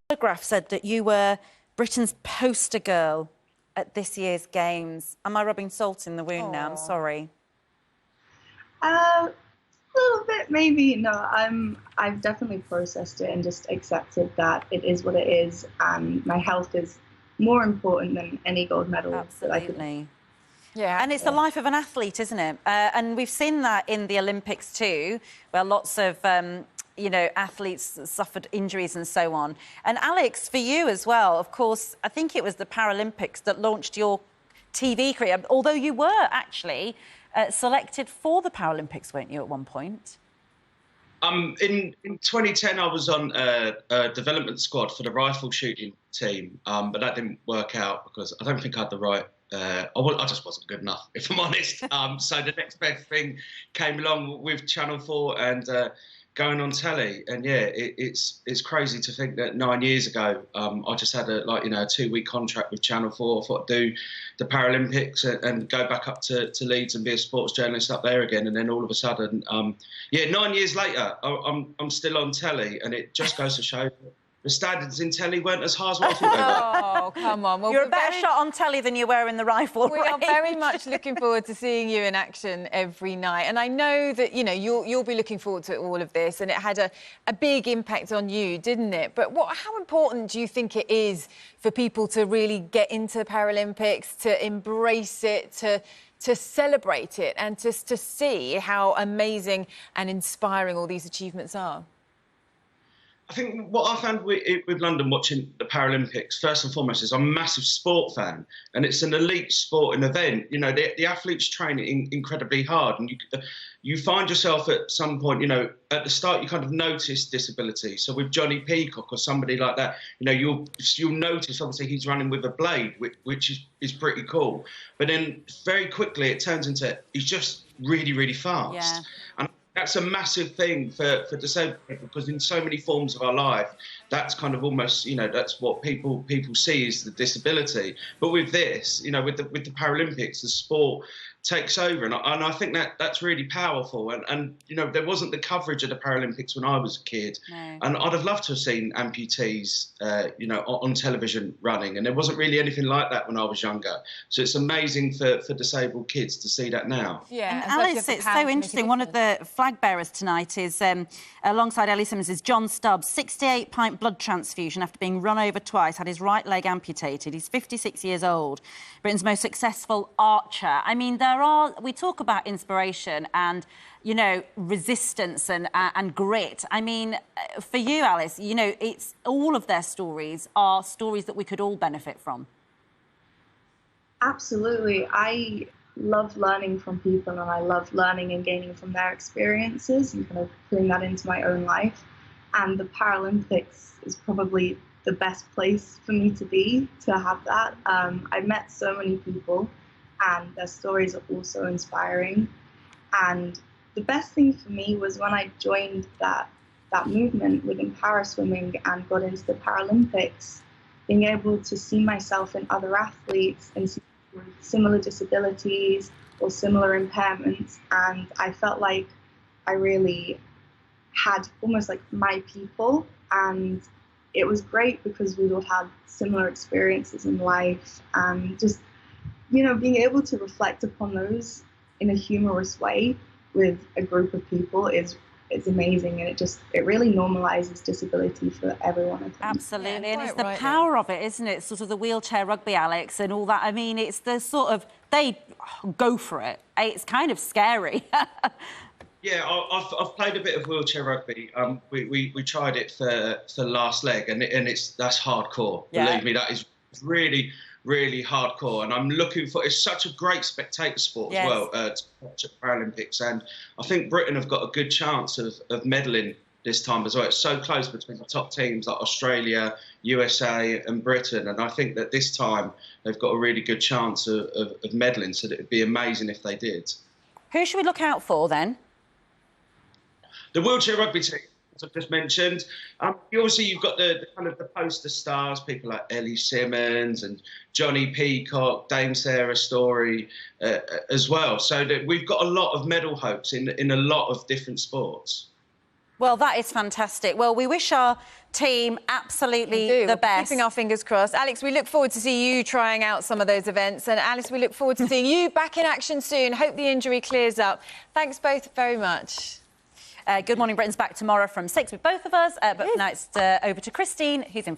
Telegraph said that you were Britain's poster girl at this year's Games. Am I rubbing salt in the wound now? I'm sorry. A little bit, maybe. No, I've definitely processed it and just accepted that it is what it is, and my health is more important than any gold medal. Absolutely. Yeah. And it's the life of an athlete, isn't it? And we've seen that in the Olympics too, where lots of, you know, athletes suffered injuries and so on. And Alex, for you as well, of course, I think it was the Paralympics that launched your TV career, although you were actually selected for the Paralympics, weren't you, at one point? In 2010, I was on a development squad for the rifle shooting team, but that didn't work out because I don't think I had the right... I just wasn't good enough, if I'm honest. So the next best thing came along with Channel 4 and going on telly. And yeah, it's crazy to think that 9 years ago, I just had a 2-week contract with Channel 4. I thought I'd do the Paralympics and go back up to Leeds and be a sports journalist up there again. And then all of a sudden, 9 years later, I'm still on telly, and it just goes to show the standards in telly weren't as high as what I thought they were. Oh, come on. Well, you're a better shot on telly than you were in the rifle We are very much looking forward to seeing you in action every night. And I know that, you know, you'll be looking forward to all of this, and it had a big impact on you, didn't it? But how important do you think it is for people to really get into the Paralympics, to embrace it, to celebrate it, and to see how amazing and inspiring all these achievements are? I think what I found with London watching the Paralympics, first and foremost, is I'm a massive sport fan, and it's an elite sporting event. You know, the athletes train incredibly hard, and you find yourself at some point, you know, at the start you kind of notice disability. So with Johnny Peacock or somebody like that, you know, you'll notice obviously he's running with a blade, which is pretty cool. But then very quickly it turns into he's just really, really fast. Yeah. And that's a massive thing for disabled people, because in so many forms of our life, that's kind of almost, you know, that's what people see is the disability. But with this, you know, with the Paralympics, the sport takes over, and I think that's really powerful. And you know, there wasn't the coverage of the Paralympics when I was a kid, no. And I'd have loved to have seen amputees, you know, on television running, and there wasn't really anything like that when I was younger. So it's amazing for disabled kids to see that now. Yeah, and Alice, it's so interesting. One of the flag bearers tonight is, alongside Ellie Simmons, is John Stubbs, 68-pint blood transfusion after being run over twice, had his right leg amputated. He's 56 years old, Britain's most successful archer. I mean, we talk about inspiration and, you know, resistance and grit. I mean, for you, Alice, you know, it's all of their stories are stories that we could all benefit from. Absolutely. I love learning from people, and I love learning and gaining from their experiences and kind of putting that into my own life. And the Paralympics is probably the best place for me to be, to have that. I've met so many people, and their stories are also inspiring. And the best thing for me was when I joined that movement within para-swimming and got into the Paralympics, being able to see myself in other athletes and see similar disabilities or similar impairments, and I felt like I really had almost like my people, and it was great because we all had similar experiences in life, and just, you know, being able to reflect upon those in a humorous way with a group of people is amazing, and it really normalizes disability for everyone, I think. Absolutely, and it's the power of it, isn't it? Sort of the wheelchair rugby, Alex, and all that. I mean, it's the sort of, they go for it. It's kind of scary. Yeah, I've played a bit of wheelchair rugby. We tried it for last leg, and that's hardcore. Yeah. Believe me, that is really, really hardcore, and I'm looking for. It's such a great spectator sport as well to watch at Paralympics, and I think Britain have got a good chance of medaling this time as well. It's so close between the top teams like Australia, USA, and Britain, and I think that this time they've got a really good chance of medaling. So it'd be amazing if they did. Who should we look out for then? The wheelchair rugby team, as I've just mentioned. Obviously, you've got the kind of the poster stars, people like Ellie Simmons and Johnny Peacock, Dame Sarah Story as well. So that we've got a lot of medal hopes in a lot of different sports. Well, that is fantastic. Well, we wish our team absolutely the best. Keeping our fingers crossed. Alex, we look forward to seeing you trying out some of those events. And Alice, we look forward to seeing you back in action soon. Hope the injury clears up. Thanks both very much. Good Morning Britain's back tomorrow from 6 with both of us. But for now, it's over to Christine, who's in...